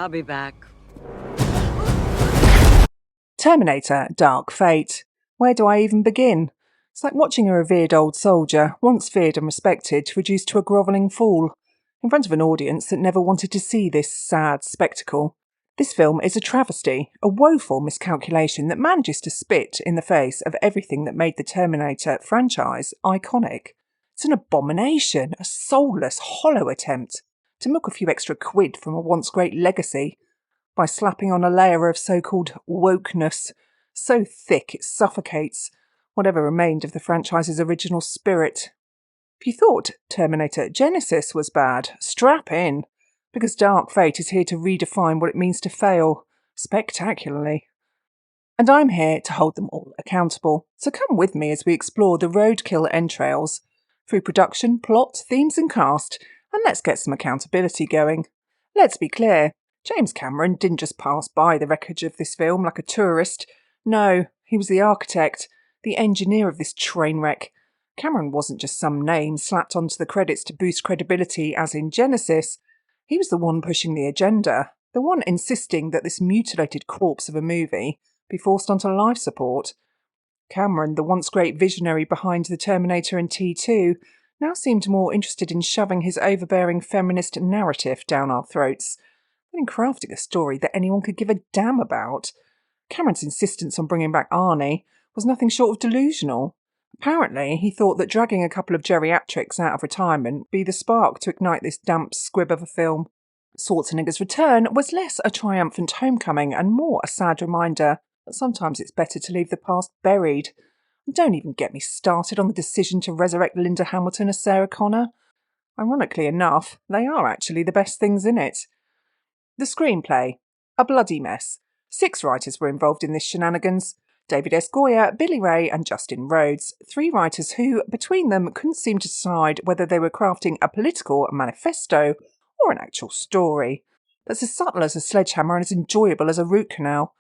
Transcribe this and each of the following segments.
I'll be back. Terminator, Dark Fate. Where do I even begin? It's like watching a revered old soldier, once feared and respected, reduced to a grovelling fool, in front of an audience that never wanted to see this sad spectacle. This film is a travesty, a woeful miscalculation that manages to spit in the face of everything that made the Terminator franchise iconic. It's an abomination, a soulless, hollow attempt to milk a few extra quid from a once great legacy by slapping on a layer of so-called wokeness, so thick it suffocates whatever remained of the franchise's original spirit. If you thought Terminator Genesis was bad, strap in, because Dark Fate is here to redefine what it means to fail, spectacularly. And I'm here to hold them all accountable, so come with me as we explore the roadkill entrails, through production, plot, themes and cast, and let's get some accountability going. Let's be clear, James Cameron didn't just pass by the wreckage of this film like a tourist. No, he was the architect, the engineer of this train wreck. Cameron wasn't just some name slapped onto the credits to boost credibility as in Genesis. He was the one pushing the agenda, the one insisting that this mutilated corpse of a movie be forced onto life support. Cameron, the once great visionary behind the Terminator and T2, now seemed more interested in shoving his overbearing feminist narrative down our throats than in crafting a story that anyone could give a damn about. Cameron's insistence on bringing back Arnie was nothing short of delusional. Apparently, he thought that dragging a couple of geriatrics out of retirement be the spark to ignite this damp squib of a film. Schwarzenegger's return was less a triumphant homecoming and more a sad reminder that sometimes it's better to leave the past buried. And don't even get me started on the decision to resurrect Linda Hamilton as Sarah Connor. Ironically enough, they are actually the best things in it. The screenplay. A bloody mess. 6 writers were involved in this shenanigans. David S. Goyer, Billy Ray and Justin Rhodes, 3 writers who, between them, couldn't seem to decide whether they were crafting a political manifesto or an actual story. That's as subtle as a sledgehammer and as enjoyable as a root canal.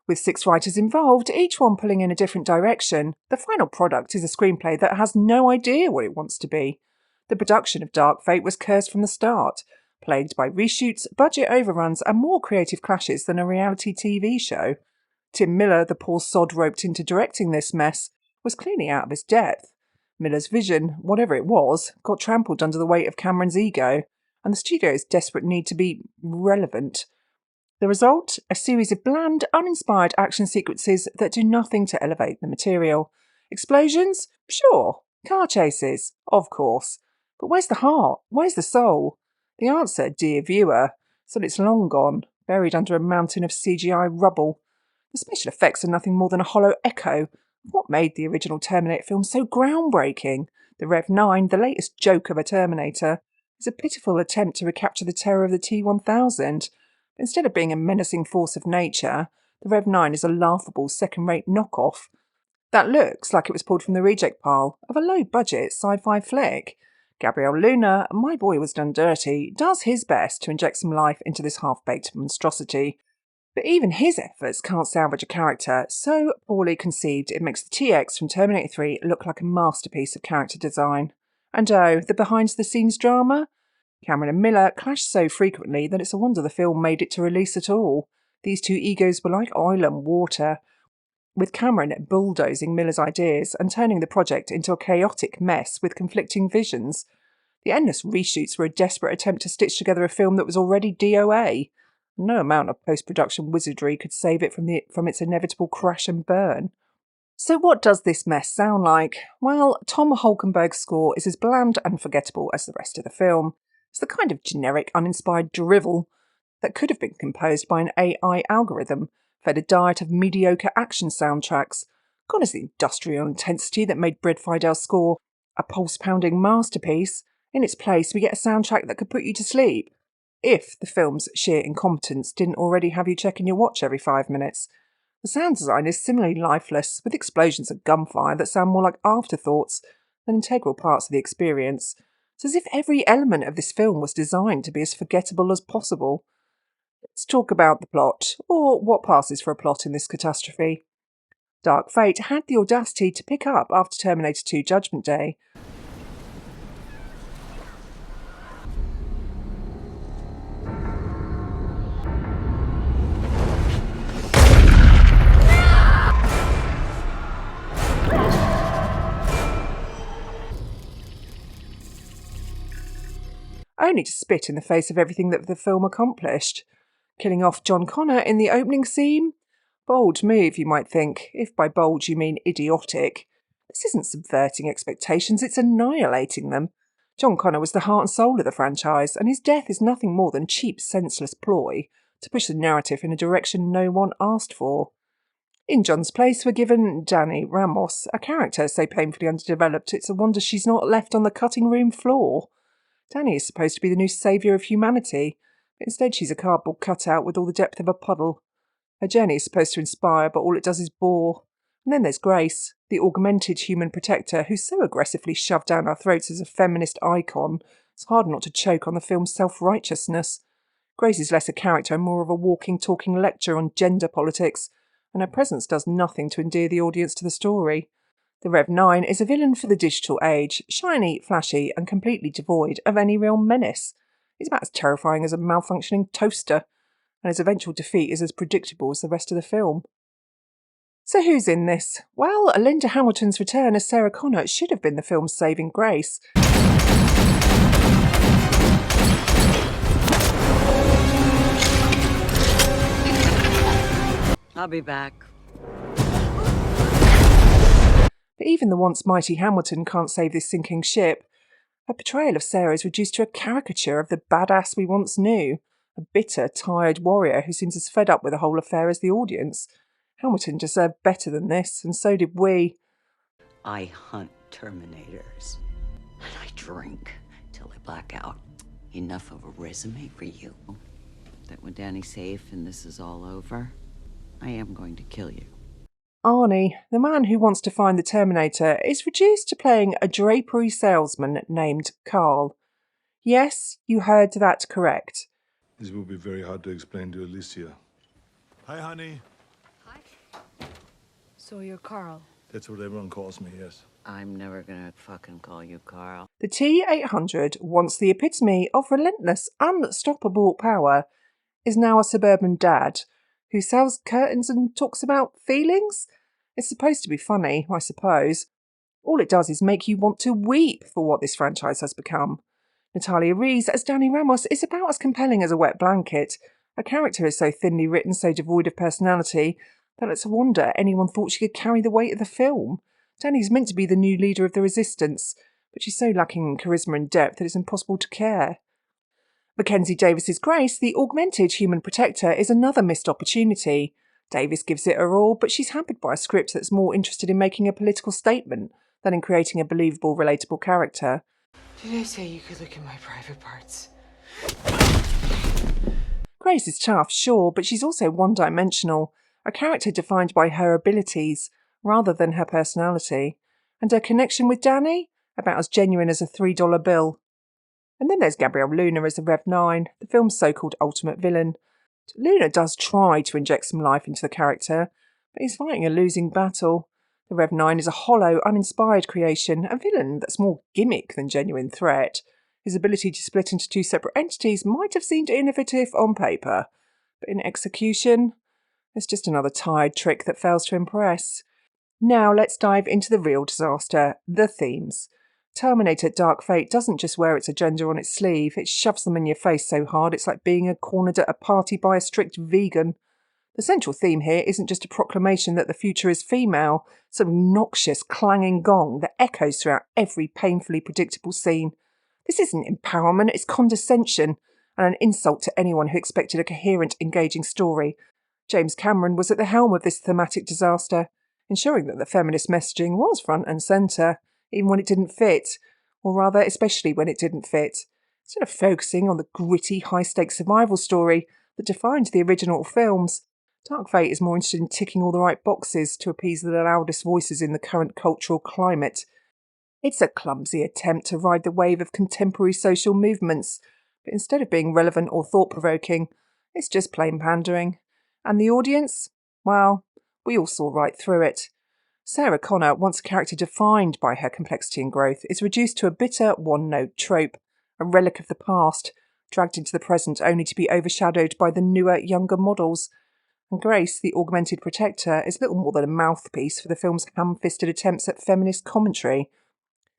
With 6 writers involved, each one pulling in a different direction, the final product is a screenplay that has no idea what it wants to be. The production of Dark Fate was cursed from the start, plagued by reshoots, budget overruns and more creative clashes than a reality TV show. Tim Miller, the poor sod roped into directing this mess, was clearly out of his depth. Miller's vision, whatever it was, got trampled under the weight of Cameron's ego, and the studio's desperate need to be relevant. The result? A series of bland, uninspired action sequences that do nothing to elevate the material. Explosions? Sure. Car chases? Of course. But where's the heart? Where's the soul? The answer, dear viewer, is that it's long gone, buried under a mountain of CGI rubble. The special effects are nothing more than a hollow echo of what made the original Terminator film so groundbreaking. The Rev 9, the latest joke of a Terminator, is a pitiful attempt to recapture the terror of the T-1000. Instead of being a menacing force of nature, the Rev 9 is a laughable second-rate knockoff that looks like it was pulled from the reject pile of a low-budget sci-fi flick. Gabriel Luna, My Boy Was Done Dirty, does his best to inject some life into this half-baked monstrosity. But even his efforts can't salvage a character so poorly conceived it makes the TX from Terminator 3 look like a masterpiece of character design. And oh, the behind-the-scenes drama? Cameron and Miller clashed so frequently that it's a wonder the film made it to release at all. These two egos were like oil and water, with Cameron bulldozing Miller's ideas and turning the project into a chaotic mess with conflicting visions. The endless reshoots were a desperate attempt to stitch together a film that was already DOA. No amount of post-production wizardry could save it from its inevitable crash and burn. So what does this mess sound like? Well, Tom Holkenberg's score is as bland and forgettable as the rest of the film. It's the kind of generic, uninspired drivel that could have been composed by an AI algorithm, fed a diet of mediocre action soundtracks. Gone is the industrial intensity that made Brad Feidel's score a pulse-pounding masterpiece. In its place, we get a soundtrack that could put you to sleep, if the film's sheer incompetence didn't already have you checking your watch every 5 minutes. The sound design is similarly lifeless, with explosions and gunfire that sound more like afterthoughts than integral parts of the experience. It's as if every element of this film was designed to be as forgettable as possible. Let's talk about the plot, or what passes for a plot in this catastrophe. Dark Fate had the audacity to pick up after Terminator 2 Judgment Day. only to spit in the face of everything that the film accomplished. Killing off John Connor in the opening scene? Bold move, you might think, if by bold you mean idiotic. This isn't subverting expectations, it's annihilating them. John Connor was the heart and soul of the franchise, and his death is nothing more than cheap, senseless ploy to push the narrative in a direction no one asked for. In John's place, we're given Dani Ramos, a character so painfully underdeveloped it's a wonder she's not left on the cutting room floor. Dani is supposed to be the new saviour of humanity, but instead she's a cardboard cutout with all the depth of a puddle. Her journey is supposed to inspire, but all it does is bore. And then there's Grace, the augmented human protector who's so aggressively shoved down our throats as a feminist icon, it's hard not to choke on the film's self-righteousness. Grace is less a character and more of a walking, talking lecture on gender politics, and her presence does nothing to endear the audience to the story. The Rev 9 is a villain for the digital age, shiny, flashy, and completely devoid of any real menace. He's about as terrifying as a malfunctioning toaster, and his eventual defeat is as predictable as the rest of the film. So who's in this? Well, Linda Hamilton's return as Sarah Connor should have been the film's saving grace. I'll be back. But even the once mighty Hamilton can't save this sinking ship. Her portrayal of Sarah is reduced to a caricature of the badass we once knew, a bitter, tired warrior who seems as fed up with the whole affair as the audience. Hamilton deserved better than this, and so did we. I hunt Terminators, and I drink till I black out. Enough of a resume for you. That when Dani's safe and this is all over, I am going to kill you. Arnie, the man who wants to find the Terminator, is reduced to playing a drapery salesman named Carl. Yes, you heard that correct. This will be very hard to explain to Alicia. Hi, honey. Hi. So you're Carl? That's what everyone calls me, yes. I'm never gonna fucking call you Carl. The T-800, once the epitome of relentless, unstoppable power, is now a suburban dad who sells curtains and talks about feelings. It's supposed to be funny, I suppose. All it does is make you want to weep for what this franchise has become. Natalia Rees as Dani Ramos is about as compelling as a wet blanket. Her character is so thinly written, so devoid of personality, that it's a wonder anyone thought she could carry the weight of the film. Dani's meant to be the new leader of the resistance, but she's so lacking in charisma and depth that it's impossible to care. Mackenzie Davis's Grace, the augmented human protector, is another missed opportunity. Davis gives it her all, but she's hampered by a script that's more interested in making a political statement than in creating a believable, relatable character. Did I say you could look at my private parts? Grace is tough, sure, but she's also one-dimensional, a character defined by her abilities rather than her personality. And her connection with Dani? About as genuine as a $3 bill. And then there's Gabrielle Luna as the Rev 9, the film's so-called ultimate villain. Luna does try to inject some life into the character, but he's fighting a losing battle. The Rev 9 is a hollow, uninspired creation, a villain that's more gimmick than genuine threat. His ability to split into two separate entities might have seemed innovative on paper, but in execution, it's just another tired trick that fails to impress. Now let's dive into the real disaster, the themes. Terminator Dark Fate doesn't just wear its agenda on its sleeve, it shoves them in your face so hard it's like being cornered at a party by a strict vegan. The central theme here isn't just a proclamation that the future is female, some obnoxious clanging gong that echoes throughout every painfully predictable scene. This isn't empowerment, it's condescension, and an insult to anyone who expected a coherent, engaging story. James Cameron was at the helm of this thematic disaster, ensuring that the feminist messaging was front and centre, even when it didn't fit, or rather, especially when it didn't fit. Instead of focusing on the gritty, high-stakes survival story that defined the original films, Dark Fate is more interested in ticking all the right boxes to appease the loudest voices in the current cultural climate. It's a clumsy attempt to ride the wave of contemporary social movements, but instead of being relevant or thought-provoking, it's just plain pandering. And the audience? Well, we all saw right through it. Sarah Connor, once a character defined by her complexity and growth, is reduced to a bitter one-note trope, a relic of the past, dragged into the present only to be overshadowed by the newer, younger models. And Grace, the augmented protector, is little more than a mouthpiece for the film's ham-fisted attempts at feminist commentary.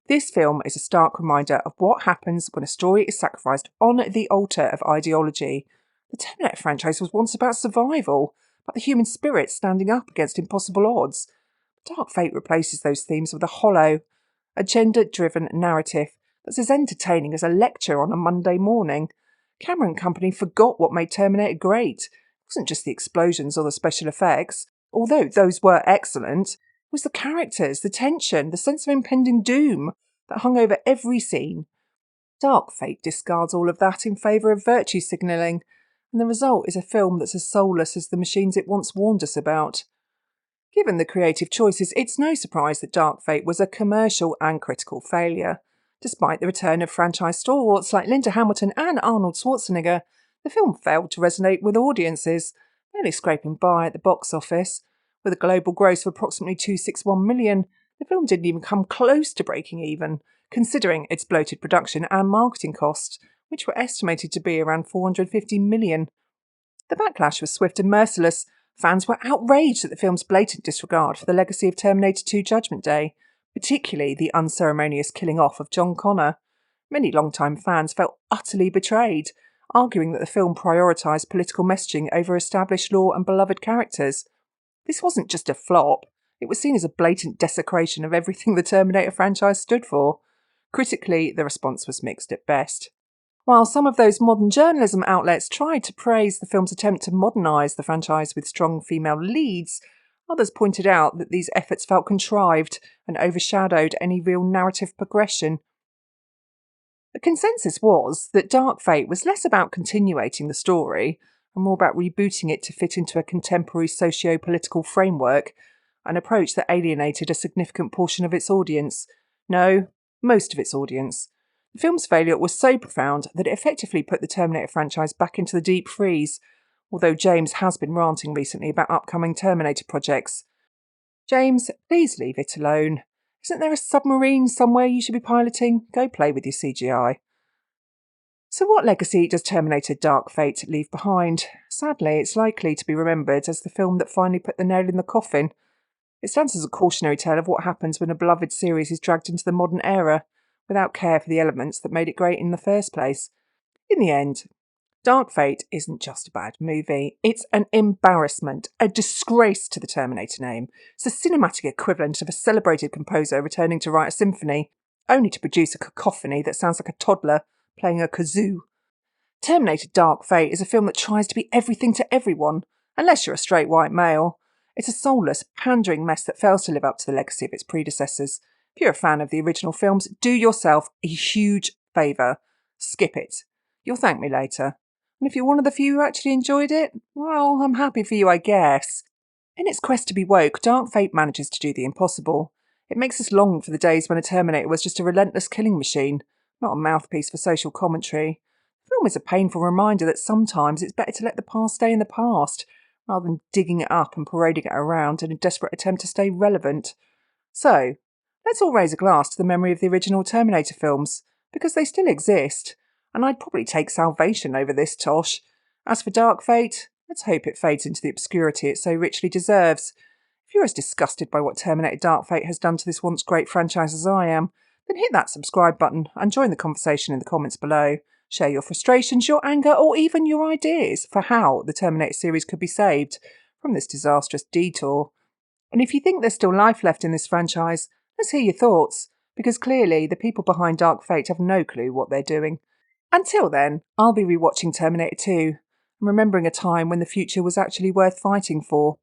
This film is a stark reminder of what happens when a story is sacrificed on the altar of ideology. The Terminator franchise was once about survival, about the human spirit standing up against impossible odds. Dark Fate replaces those themes with a hollow, agenda-driven narrative that's as entertaining as a lecture on a Monday morning. Cameron Company forgot what made Terminator great. It wasn't just the explosions or the special effects, although those were excellent. It was the characters, the tension, the sense of impending doom that hung over every scene. Dark Fate discards all of that in favour of virtue signalling, and the result is a film that's as soulless as the machines it once warned us about. Given the creative choices, it's no surprise that Dark Fate was a commercial and critical failure. Despite the return of franchise stalwarts like Linda Hamilton and Arnold Schwarzenegger, the film failed to resonate with audiences, barely scraping by at the box office. With a global gross of approximately $261 million, the film didn't even come close to breaking even, considering its bloated production and marketing costs, which were estimated to be around $450 million. The backlash was swift and merciless. Fans were outraged at the film's blatant disregard for the legacy of Terminator 2 Judgment Day, particularly the unceremonious killing off of John Connor. Many longtime fans felt utterly betrayed, arguing that the film prioritised political messaging over established lore and beloved characters. This wasn't just a flop, it was seen as a blatant desecration of everything the Terminator franchise stood for. Critically, the response was mixed at best. While some of those modern journalism outlets tried to praise the film's attempt to modernise the franchise with strong female leads, others pointed out that these efforts felt contrived and overshadowed any real narrative progression. The consensus was that Dark Fate was less about continuating the story and more about rebooting it to fit into a contemporary socio-political framework, an approach that alienated a significant portion of its audience. No, most of its audience. The film's failure was so profound that it effectively put the Terminator franchise back into the deep freeze, although James has been ranting recently about upcoming Terminator projects. James, please leave it alone. Isn't there a submarine somewhere you should be piloting? Go play with your CGI. So what legacy does Terminator Dark Fate leave behind? Sadly, it's likely to be remembered as the film that finally put the nail in the coffin. It stands as a cautionary tale of what happens when a beloved series is dragged into the modern era, without care for the elements that made it great in the first place. In the end, Dark Fate isn't just a bad movie, it's an embarrassment, a disgrace to the Terminator name. It's the cinematic equivalent of a celebrated composer returning to write a symphony, only to produce a cacophony that sounds like a toddler playing a kazoo. Terminator Dark Fate is a film that tries to be everything to everyone, unless you're a straight white male. It's a soulless, pandering mess that fails to live up to the legacy of its predecessors. If you're a fan of the original films, do yourself a huge favour. Skip it. You'll thank me later. And if you're one of the few who actually enjoyed it, well, I'm happy for you, I guess. In its quest to be woke, Dark Fate manages to do the impossible. It makes us long for the days when a Terminator was just a relentless killing machine, not a mouthpiece for social commentary. The film is a painful reminder that sometimes it's better to let the past stay in the past, rather than digging it up and parading it around in a desperate attempt to stay relevant. So, let's all raise a glass to the memory of the original Terminator films, because they still exist, and I'd probably take salvation over this tosh. As for Dark Fate, let's hope it fades into the obscurity it so richly deserves. If you're as disgusted by what Terminator Dark Fate has done to this once great franchise as I am, then hit that subscribe button and join the conversation in the comments below. Share your frustrations, your anger, or even your ideas for how the Terminator series could be saved from this disastrous detour. And if you think there's still life left in this franchise, let's hear your thoughts, because clearly the people behind Dark Fate have no clue what they're doing. Until then, I'll be rewatching Terminator 2 and remembering a time when the future was actually worth fighting for.